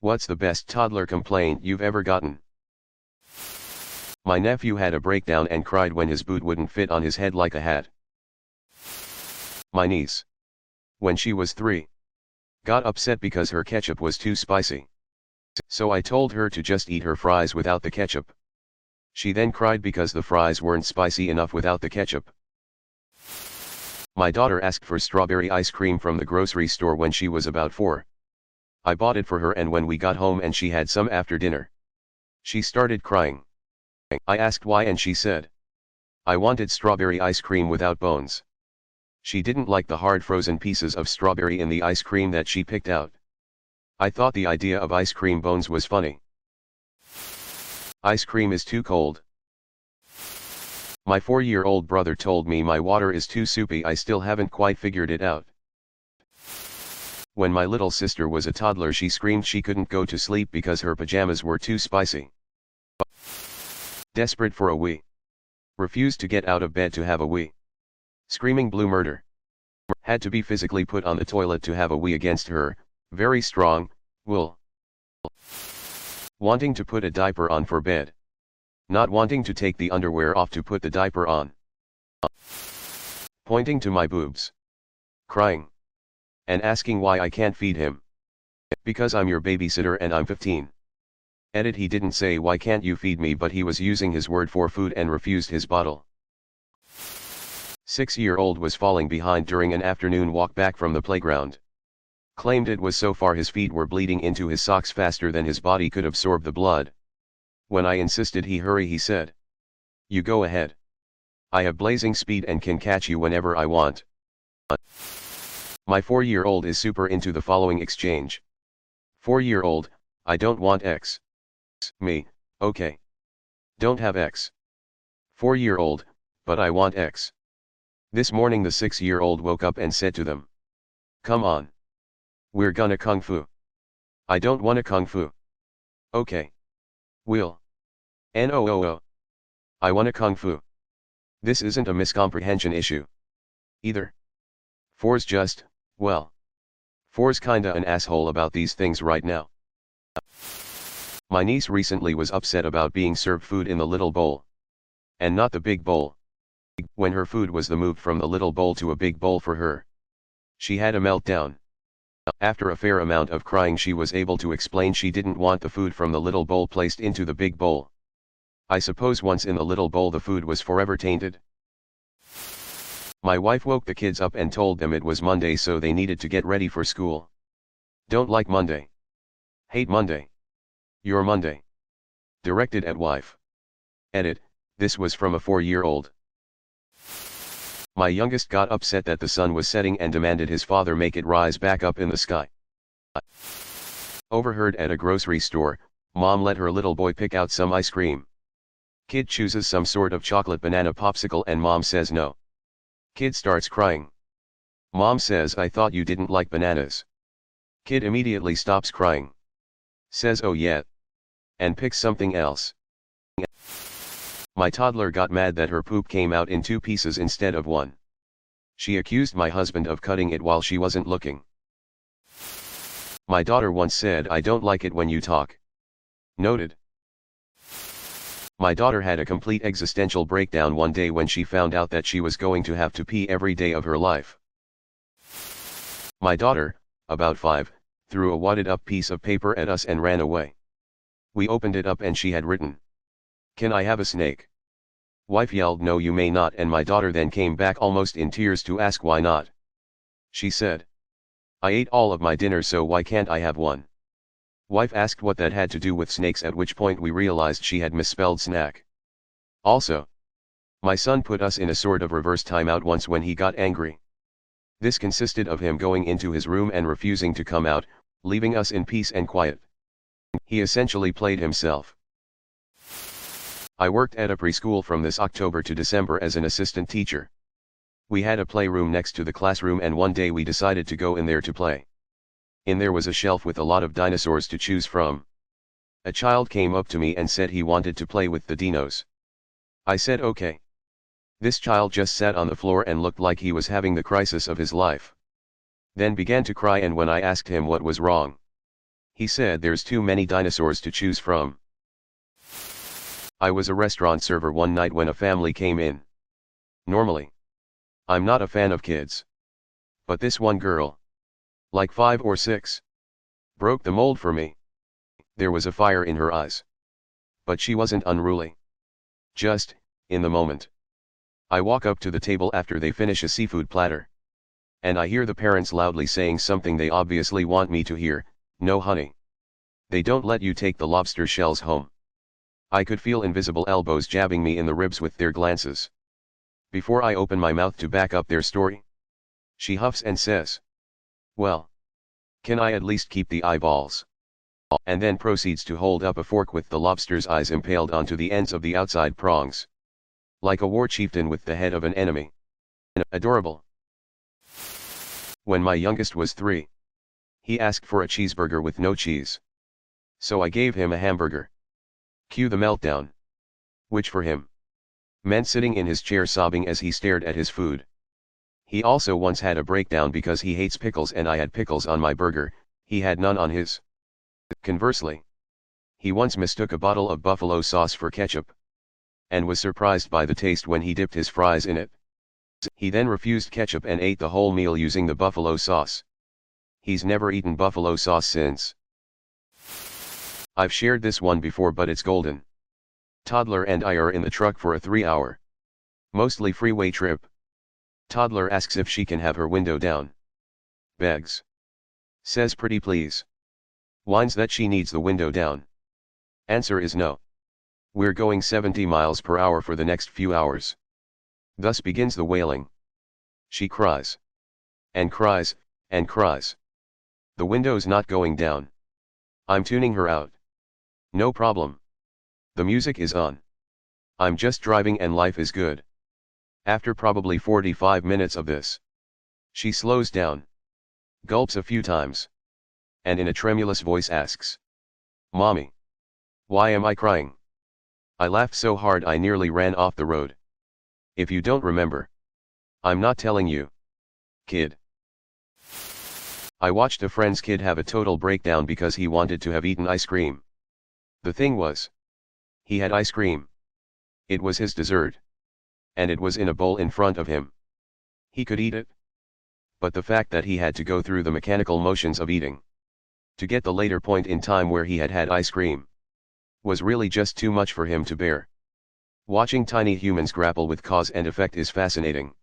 What's the best toddler complaint you've ever gotten? My nephew had a breakdown and cried when his boot wouldn't fit on his head like a hat. My niece, when she was 3, got upset because her ketchup was too spicy. So I told her to just eat her fries without the ketchup. She then cried because the fries weren't spicy enough without the ketchup. My daughter asked for strawberry ice cream from the grocery store when she was about 4. I bought it for her, and when we got home and she had some after dinner, she started crying. I asked why and she said, "I wanted strawberry ice cream without bones." She didn't like the hard frozen pieces of strawberry in the ice cream that she picked out. I thought the idea of ice cream bones was funny. Ice cream is too cold. My 4-year-old brother told me my water is too soupy. I still haven't quite figured it out. When my little sister was a toddler, she screamed she couldn't go to sleep because her pajamas were too spicy. Desperate for a wee. Refused to get out of bed to have a wee. Screaming blue murder. Had to be physically put on the toilet to have a wee against her, very strong, will. Wanting to put a diaper on for bed. Not wanting to take the underwear off to put the diaper on. Pointing to my boobs. Crying. And asking why I can't feed him. Because I'm your babysitter and I'm 15. Edit: he didn't say why can't you feed me, but he was using his word for food and refused his bottle. 6-year-old was falling behind during an afternoon walk back from the playground. Claimed it was so far his feet were bleeding into his socks faster than his body could absorb the blood. When I insisted he hurry, he said, "You go ahead. I have blazing speed and can catch you whenever I want." My 4-year-old is super into the following exchange. 4-year-old, "I don't want X." Me, "Okay. Don't have X." 4-year-old, "But I want X." This morning the 6-year-old woke up and said to them, "Come on. We're gonna kung fu." "I don't wanna kung fu." "Okay. We'll. No. I wanna kung fu." This isn't a miscomprehension issue. Either. 4's just, well. 4's kinda an asshole about these things right now. My niece recently was upset about being served food in the little bowl. And not the big bowl. When her food was moved from the little bowl to a big bowl for her, she had a meltdown. After a fair amount of crying, she was able to explain she didn't want the food from the little bowl placed into the big bowl. I suppose once in the little bowl the food was forever tainted. My wife woke the kids up and told them it was Monday, so they needed to get ready for school. Don't like Monday. Hate Monday. You're Monday. Directed at wife. Edit: this was from a 4-year-old. My youngest got upset that the sun was setting and demanded his father make it rise back up in the sky. Overheard at a grocery store, mom let her little boy pick out some ice cream. Kid chooses some sort of chocolate banana popsicle and mom says no. Kid starts crying. Mom says, "I thought you didn't like bananas." Kid immediately stops crying. Says, "Oh yeah." And picks something else. My toddler got mad that her poop came out in 2 pieces instead of 1. She accused my husband of cutting it while she wasn't looking. My daughter once said, "I don't like it when you talk." Noted. My daughter had a complete existential breakdown one day when she found out that she was going to have to pee every day of her life. My daughter, about 5, threw a wadded up piece of paper at us and ran away. We opened it up and she had written, "Can I have a snake?" Wife yelled, "No you may not," and my daughter then came back almost in tears to ask why not. She said, "I ate all of my dinner, so why can't I have one?" Wife asked what that had to do with snakes, at which point we realized she had misspelled snack. Also, my son put us in a sort of reverse timeout once when he got angry. This consisted of him going into his room and refusing to come out, leaving us in peace and quiet. He essentially played himself. I worked at a preschool from this October to December as an assistant teacher. We had a playroom next to the classroom, and one day we decided to go in there to play. In there was a shelf with a lot of dinosaurs to choose from. A child came up to me and said he wanted to play with the dinos. I said okay. This child just sat on the floor and looked like he was having the crisis of his life. Then began to cry, and when I asked him what was wrong, He said there's too many dinosaurs to choose from. I was a restaurant server one night when a family came in. Normally, I'm not a fan of kids. But this one girl, like 5 or 6, broke the mold for me. There was a fire in her eyes. But she wasn't unruly. Just, in the moment. I walk up to the table after they finish a seafood platter. And I hear the parents loudly saying something they obviously want me to hear, "No honey. They don't let you take the lobster shells home." I could feel invisible elbows jabbing me in the ribs with their glances. Before I open my mouth to back up their story, she huffs and says, "Well, can I at least keep the eyeballs?" And then proceeds to hold up a fork with the lobster's eyes impaled onto the ends of the outside prongs. Like a war chieftain with the head of an enemy. Adorable. When my youngest was 3, he asked for a cheeseburger with no cheese. So I gave him a hamburger. Cue the meltdown. Which for him meant sitting in his chair sobbing as he stared at his food. He also once had a breakdown because he hates pickles and I had pickles on my burger, he had none on his. Conversely, he once mistook a bottle of buffalo sauce for ketchup, and was surprised by the taste when he dipped his fries in it. He then refused ketchup and ate the whole meal using the buffalo sauce. He's never eaten buffalo sauce since. I've shared this one before but it's golden. Toddler and I are in the truck for a 3-hour, mostly freeway trip. Toddler asks if she can have her window down. Begs. Says pretty please. Whines that she needs the window down. Answer is no. We're going 70 miles per hour for the next few hours. Thus begins the wailing. She cries. And cries, and cries. The window's not going down. I'm tuning her out. No problem. The music is on. I'm just driving and life is good. After probably 45 minutes of this, she slows down, gulps a few times, and in a tremulous voice asks, "Mommy, why am I crying?" I laughed so hard I nearly ran off the road. If you don't remember, I'm not telling you. Kid. I watched a friend's kid have a total breakdown because he wanted to have eaten ice cream. The thing was, he had ice cream. It was his dessert. And it was in a bowl in front of him. He could eat it. But the fact that he had to go through the mechanical motions of eating, to get the later point in time where he had had ice cream, was really just too much for him to bear. Watching tiny humans grapple with cause and effect is fascinating.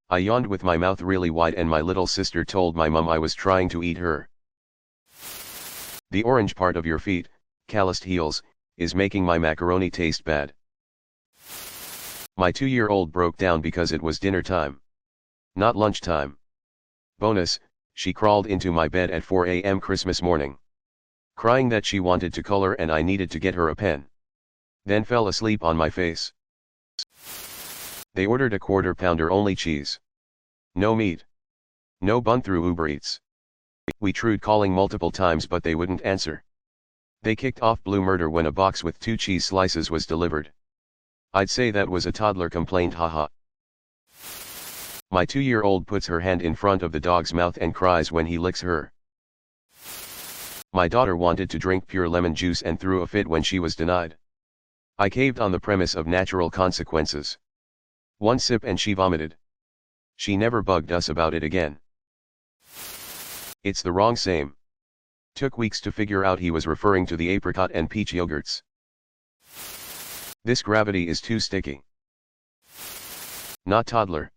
I yawned with my mouth really wide and my little sister told my mum I was trying to eat her. The orange part of your feet, calloused heels, is making my macaroni taste bad. My 2-year-old broke down because it was dinner time, not lunchtime. Bonus, she crawled into my bed at 4 a.m. Christmas morning, crying that she wanted to color and I needed to get her a pen. Then fell asleep on my face. They ordered a quarter pounder only cheese. No meat. No bun through Uber Eats. We tried calling multiple times but they wouldn't answer. They kicked off blue murder when a box with 2 cheese slices was delivered. I'd say that was a toddler complaint, haha. My 2-year-old puts her hand in front of the dog's mouth and cries when he licks her. My daughter wanted to drink pure lemon juice and threw a fit when she was denied. I caved on the premise of natural consequences. 1 sip and she vomited. She never bugged us about it again. It's the wrong same. Took weeks to figure out he was referring to the apricot and peach yogurts. This gravity is too sticky. Not toddler.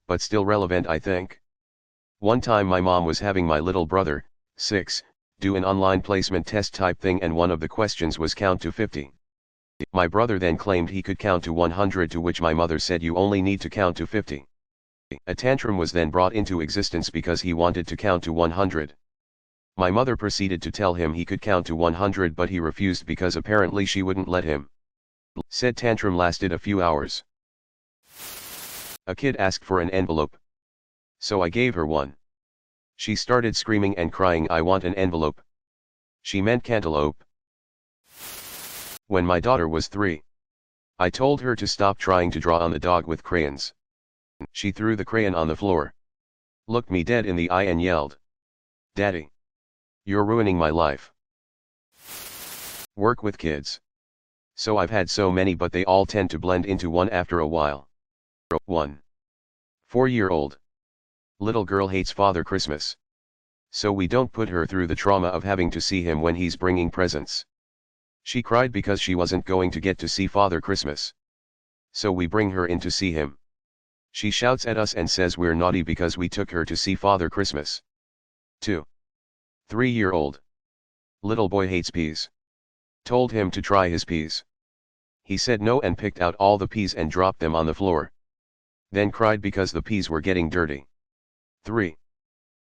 But still relevant I think. One time my mom was having my little brother, 6, do an online placement test type thing and one of the questions was count to 50. My brother then claimed he could count to 100 to which my mother said you only need to count to 50. A tantrum was then brought into existence because he wanted to count to 100. My mother proceeded to tell him he could count to 100 but he refused because apparently she wouldn't let him. Said tantrum lasted a few hours. A kid asked for an envelope. So I gave her one. She started screaming and crying, "I want an envelope." She meant cantaloupe. When my daughter was 3, I told her to stop trying to draw on the dog with crayons. She threw the crayon on the floor, looked me dead in the eye and yelled, "Daddy, You're ruining my life. Work with kids. So I've had so many, but they all tend to blend into one after a while. 1. 4-year-old. Little girl hates Father Christmas. So we don't put her through the trauma of having to see him when he's bringing presents. She cried because she wasn't going to get to see Father Christmas. So we bring her in to see him. She shouts at us and says we're naughty because we took her to see Father Christmas. 2. 3-year-old. Little boy hates peas. Told him to try his peas. He said no and picked out all the peas and dropped them on the floor. Then cried because the peas were getting dirty. 3.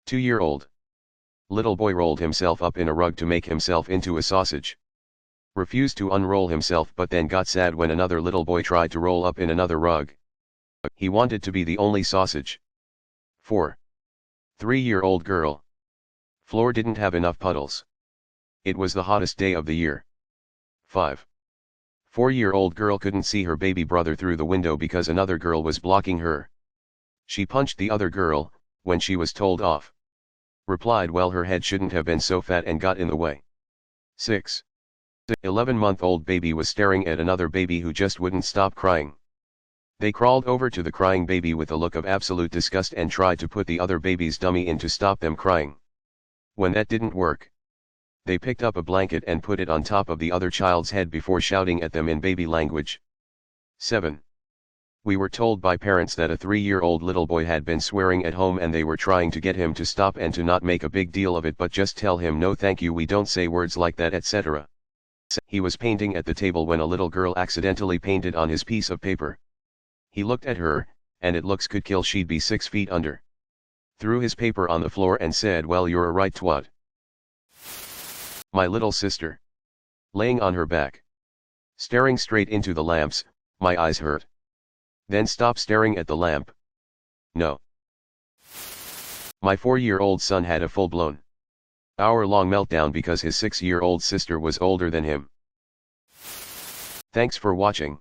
2-year-old. Little boy rolled himself up in a rug to make himself into a sausage. Refused to unroll himself, but then got sad when another little boy tried to roll up in another rug. He wanted to be the only sausage. 4. 3-year-old girl. Floor didn't have enough puddles. It was the hottest day of the year. 5. 4-year-old girl couldn't see her baby brother through the window because another girl was blocking her. She punched the other girl, when she was told off. Replied well, her head shouldn't have been so fat, and got in the way. 6. 11-month-old baby was staring at another baby who just wouldn't stop crying. They crawled over to the crying baby with a look of absolute disgust and tried to put the other baby's dummy in to stop them crying. When that didn't work, they picked up a blanket and put it on top of the other child's head before shouting at them in baby language. 7. We were told by parents that a 3-year-old little boy had been swearing at home and they were trying to get him to stop and to not make a big deal of it, but just tell him no thank you, we don't say words like that, etc. He was painting at the table when a little girl accidentally painted on his piece of paper. He looked at her, and it looks could kill, she'd be 6 feet under. Threw his paper on the floor and said, well, you're a right twat. My little sister. Laying on her back. Staring straight into the lamps, my eyes hurt. Then stop staring at the lamp. No. My 4-year-old son had a full-blown, hour-long meltdown because his 6-year-old sister was older than him. Thanks for watching.